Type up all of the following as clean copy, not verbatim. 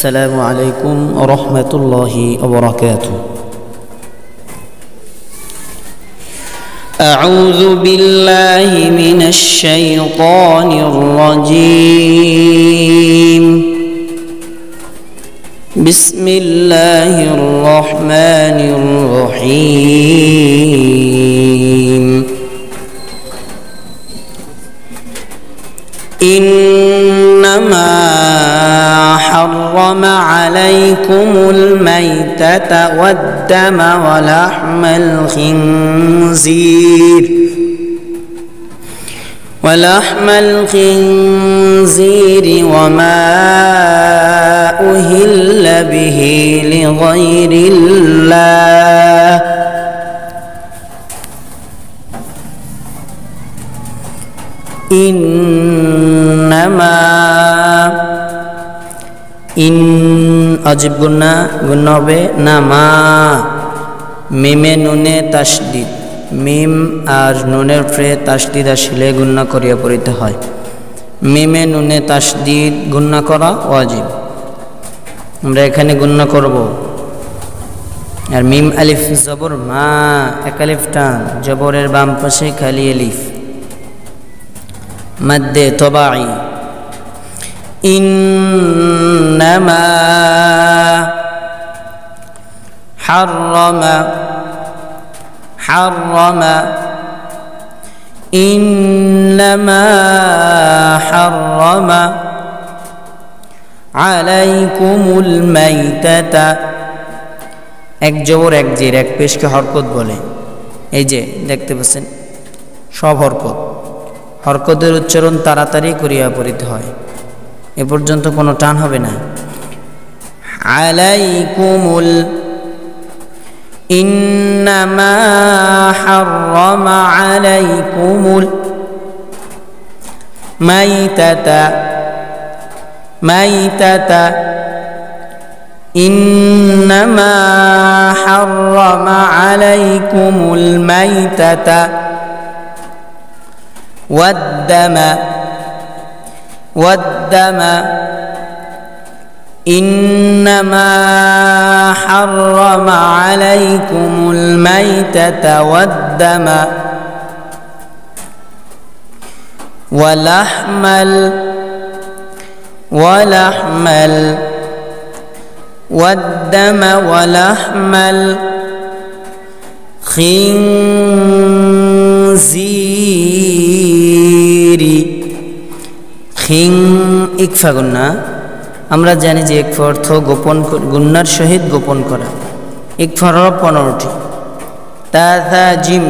السلام عليكم ورحمة الله وبركاته. أعوذ بالله من الشيطان الرجيم. بسم الله الرحمن الرحيم. إنما حرم عليكم الميتة والدم ولحم الخنزير وما أهل به لغير الله إنما अजिब गुन्ना হবে নামা মিমে নুনে তাসদিদ মিম আর নুনের উপরে তাসদিদ আসলে গুন্না করিয়া পড়িতে হয়। মিমে নুনে তাসদিদ গুন্না করা ওয়াজিব। আমরা এখানে গুন্না করব। আর মিম আলিফ জবর মা এক আলিফ টান জবরের বাম পাশে খালি আলিফ মাদ্দে তবাই إنما حرم إنما حرم عليكم الميتة এক জবর এক জের এক পেশকে হরকত বলে। এই যে দেখতে পাচ্ছেন সব হরকতের উচ্চারণ তাড়াতাড়ি করিয়া পড়িতে হয়, এ পর্যন্ত কোনো টান হবে না। আলাইকুমুল ইন্নামা হাররামা আলাইকুমুল মাইতাতা ইন্নামা হাররামা আলাইকুমুল মাইতাতা والدم إنما حرم عليكم الميتة والدم ولحم الخنزير ইকফা গুন্না আমরা জানি যে ইকফা অর্থ গোপন গুন্নার সহিত গোপন করা। ইকফার হলো 15টি। তা থা জিম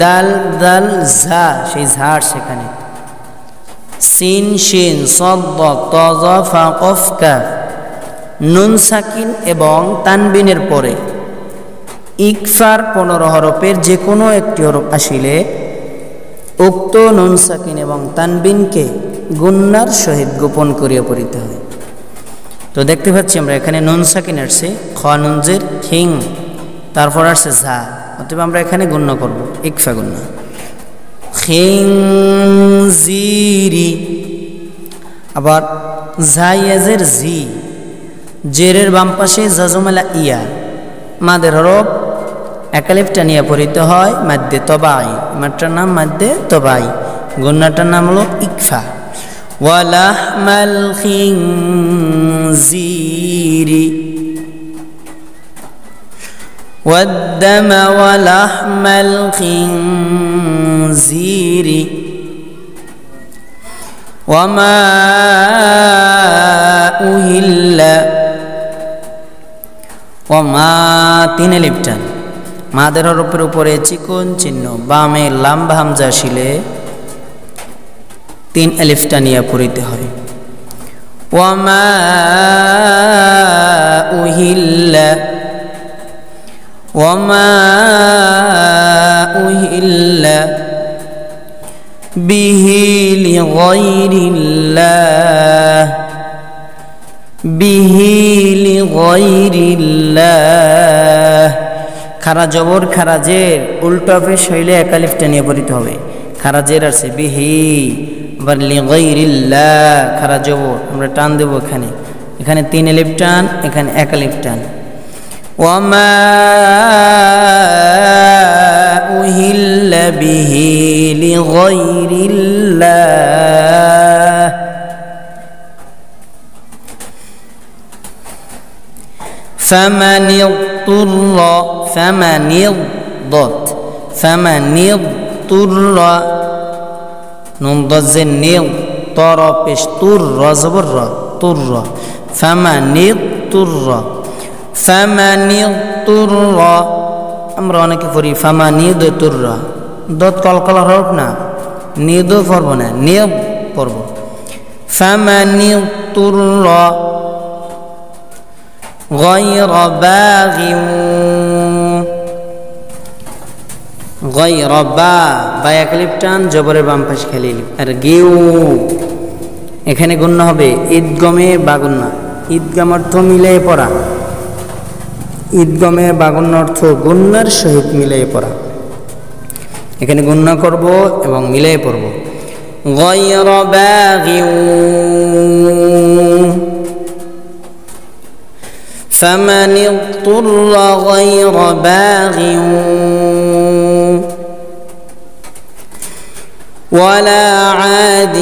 দাল দাল ঝা সেই ঝাড় সেখানে সিন শিন সদ ত জ ফা কফ কাফ নুন সাকিন এবং তানবিনের পরে ইকফার 15 হরফের যে কোনো একটি হরফ আসিলে উক্ত নুন সাকিন এবং তানবিনকে গুন্নার সহিত গোপন করিয়া পড়িতে হয়। তো দেখতে পাচ্ছি আমরা এখানে নুন সাকিন আসছে খ নুনজের খিং, তারপর আসছে ঝা, অতএব আমরা এখানে গুণ্য করব ইকফা গুন্না খিংজিরি। আবার ঝাইয়াজের জি জেরের বাম পাশে জাজমালা ইয়া মাদের হরফ একালিফটা নিয়ে পড়িতে হয় মাদ্দে তবাই। মাত্রার নাম মাদ্দে তবাই, গুন্নাটার নাম হলো ইকফা। ওয়ালাহমাল খিনজিরি ওয়াদ্দাম ওয়ালাহমাল খিনজিরি ওয়ামা উহিল্লা ওয়ামা তিন আলিফ টান মাদের হরফের উপরে চিকন চিহ্ন বামে লাম্বা হামজা আসিলে 3 আলিফ টানিয়া পড়িতে হয়। ওয়ামা উহিল্লা বিহি লিগাইরিল্লাহ খারা জবর খারাজের উল্টো পেশ হইলে এক আলিফ টানিয়া পড়িতে হবে। খারাজের আছে বিহি আবার লিগাইরিল্লাহ খারা জবর আমরা টান দেব এখানে এখানে 3 আলিফ টান, এখানে 1 আলিফ টান। ওয়ামা উহিল্লা বিহি লিগাইরিল্লাহ। فمن اضطر نون ضز النيل طر পেশ তুর র জবর র তুর র فمن اضطر আমরা অনেকে পড়ি فمن اضطر দত কলকলা হরফ না, নিদ পড়ব না, নিব পড়ব। فمن اضطر غير باغ غير با এক আলিফ টান, জবরের বাম পাশে খালি আলিফ। আর গিউ এখানে গুণ্য হবে ঈদগমে বাগুন্না। ঈদগাম অর্থ মিলিয়ে পড়া, ঈদগমে বাগুন্য অর্থ গুণ্যার সহিত মিলিয়ে পড়া। এখানে গুণ্য করব এবং মিলিয়ে পড়ব। غير باغ فمن اضطر غير باغ ولا عاد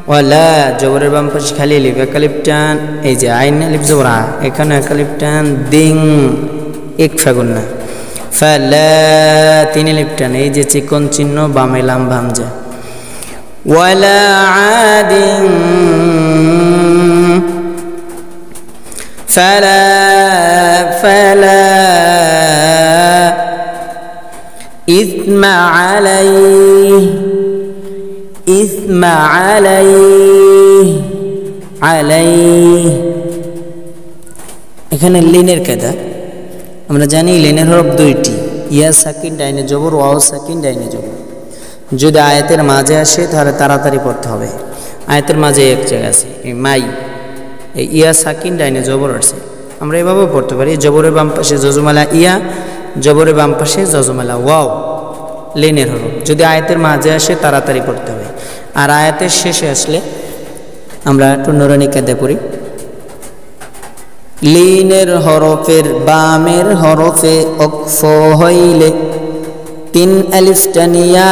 ওয়ালা জবরের বাম পাশে খালি আলিফ, এক আলিফ টান, এই যে আইন আলিফ জবর আ, এখানে এক আলিফ টান, দিং ইকফা গুন্না। ফালা 3 আলিফ টান, এই যে চিকন চিহ্ন বামে লাম হামজা। ওয়ালা আদিন ফালা ইসমা আলাইহি। এখানে লিনের কায়দা আমরা জানি, লিনের হরফ 2টি, ইয়া সাকিন ডাইনে জবর, ওয়াও সাকিন ডাইনে জবর। যদি আয়াতের মাঝে আসে তাহলে তাড়াতাড়ি পড়তে হবে। আয়াতের মাঝে এক জায়গা আছে এই মাই, এই ইয়া সাকিন ডাইনে জবর আছে, আমরা এভাবেও পড়তে পারি। জবরের বাম পাশে জজমালা ইয়া, জবরের বাম পাশে জজমালা ওয়াও, লিনের হরফ। যদি আয়াতের মাঝে আসে তাড়াতাড়ি পড়তে হবে। আর আয়াতের শেষে আসলে আমরা একটু নুরানি কায়দা করি। লিনের হরফের বামের হরফে ওকফ হইলে 3 আলিফ টানিয়া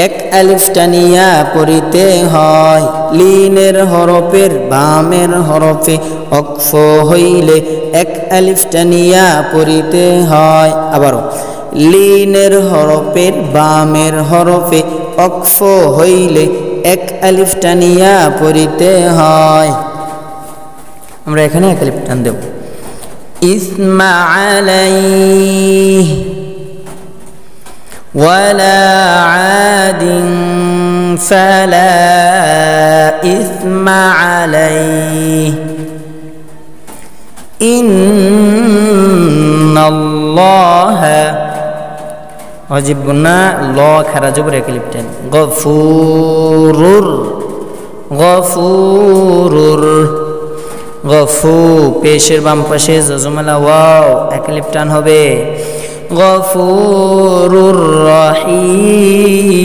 এক আলিফ টানিয়া পড়িতে হয়। লিনের হরফের বামের হরফে ওকফ হইলে 1 আলিফ টানিয়া পড়িতে হয়। আবারও লিনের হরফের বামের হরফে ওকফ হইলে 1 আলিফ টানিয়া পড়িতে হয়। আমরা এখানে 1 আলিফ টান দেব। ইসমা আলাইহি ওয়ালা আদিন ফালা ইসমা আলাইহি ইন্নাল্লাহা ওয়াজিব গুন্না, ল খারা জবর 1 আলিফ টান। গফুরুর গফু পেশের বাম পাশে জজমালা ওয়াও, 1 আলিফ টান হবে। গফুরুর রহিম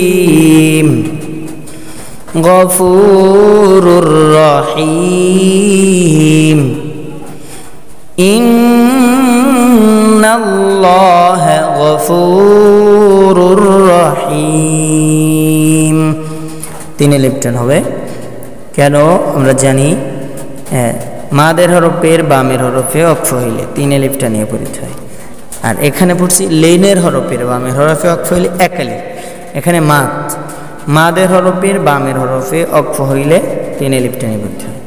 ইন্নাল্লাহা গফুরুর রহিম। 3 আলিফ টান হবে। কেন আমরা জানি, মাদের হরফের বামের হরফে ওকফ হইলে 3 আলিফ টানিয়ে পড়িতে হয়। আর এখানে পড়ছি লেনের হরফের বামের হরফে ওকফ হইলে 1 আলিফ। এখানে মাদের হরফের বামের হরফে ওকফ হইলে 3 আলিফ টানিয়ে পড়িতে হয়।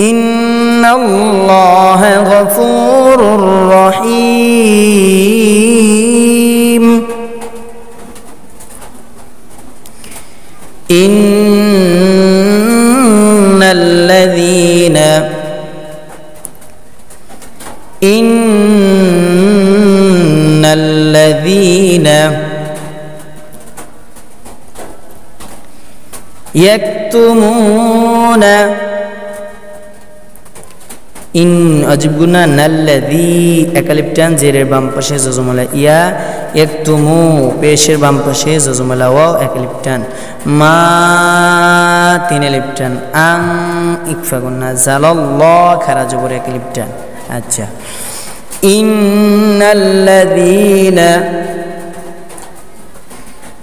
ইন্নাল্লাহা গফুরুর রহিম ইন্নাল্লাযীনা ইন অজিব গুনা নাল্লাযী একালিপটান জেরের বাম পাশে জজমালা ইয়া ইয়াকতুমু পেশের বাম পাশে জজমালা ওয়াও একালিপটান মা তিন এলিপটান আং ইকফা গুনা জালাল্লাহ খারা জবর একালিপটান আচ্ছা ইন্নাল্লাযীনা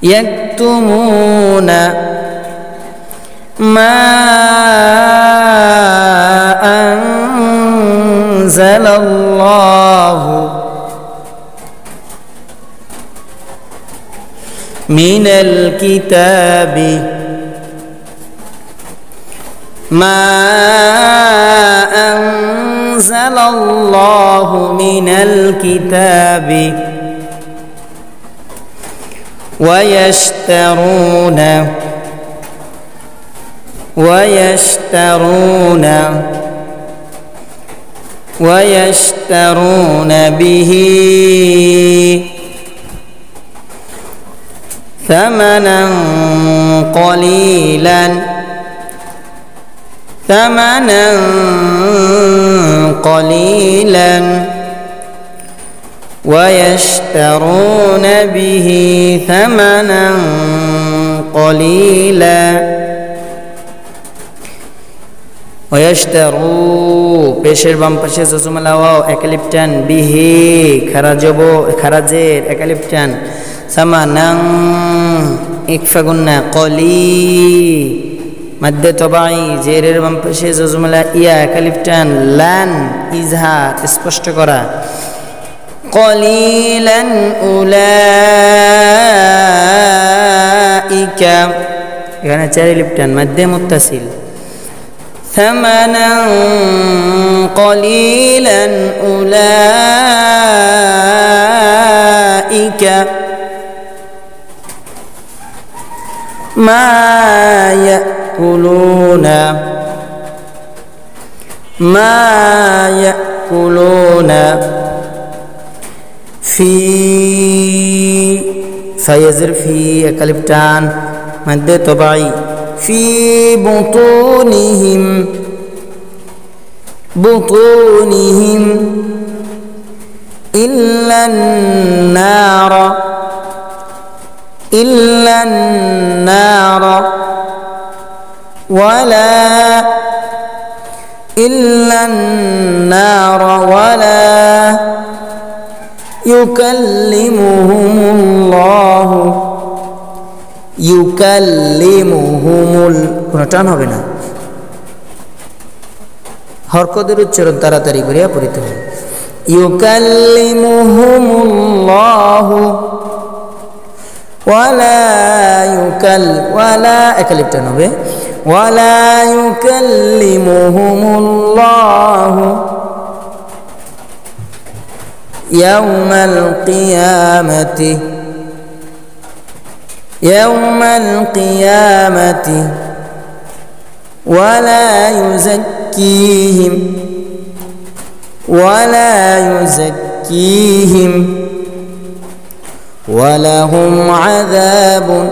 ইয়াকতুমুনা মা আনজালাল্লাহু মিনাল কিতাবি মা আনজালাল্লাহু মিনাল কিতাবি ويشترون به ثمنا قليلا ويشترون به ثمنا قليلا ويشتروا পেশের বাম পাশে জজমালা ওয়াও একালিপটান বিহি খারাজের একালিপটান সামানাং ইকফা গুন্না কলি মাদ্দে তবাই জেরের বাম পাশে জজমালা ইয়া একালিপটান লান ইজহার স্পষ্ট করা কলিলান উলাইকা এখানে চার এলিপটান মাদ্দে মুত্তাসিল ثمنا قليلا أولئك ما يأكلون في فيزر في أكلبتان مد طبعي في بطونهم إلا النار ولا يكلمهم الله কোনো টান হবে না হরকতের উচ্চারণ তাড়াতাড়ি করিয়া পড়িতে হবে ইউকাল্লিমুহুমুল্লাহু ওয়ালা একালিপটান হবে ওয়ালা ইউকাল্লিমুহুমুল্লাহু ইয়াউমাল কিয়ামাতি يوم القيامة ولا يزكيهم ولهم عذاب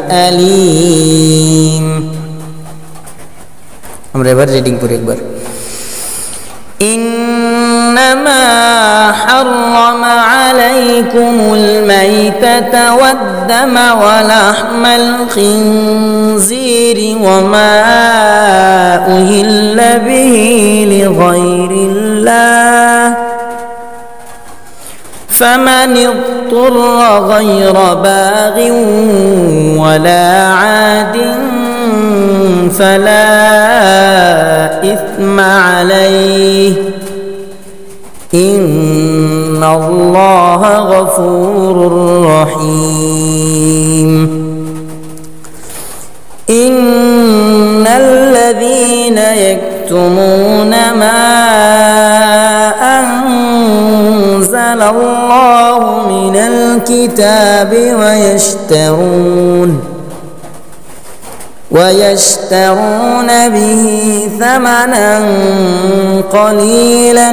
أليم আমরা এবার রিডিং করি একবার إنما حرم عليكم الميتة والدم ولحم الخنزير وما أهل به لغير الله فمن اضطر غير باغ ولا عاد فلا إثم عليه إن الله غفور رحيم إن الذين يكتمون ما أنزل الله من الكتاب ويشترون به ثمنا قليلا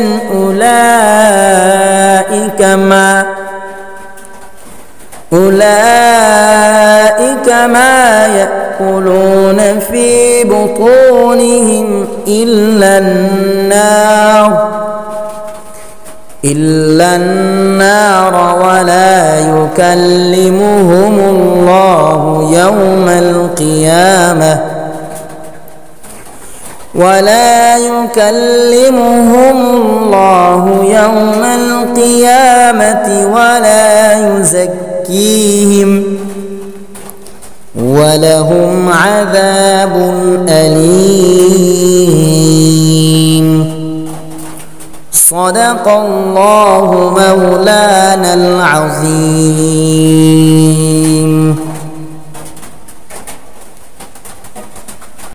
أولئك ما يأكلون في بطونهم إلا النار ولا يكلمهم الله يوم القيامة ولا يزكيهم ولهم عذاب أليم. صدق الله مولانا العظيم.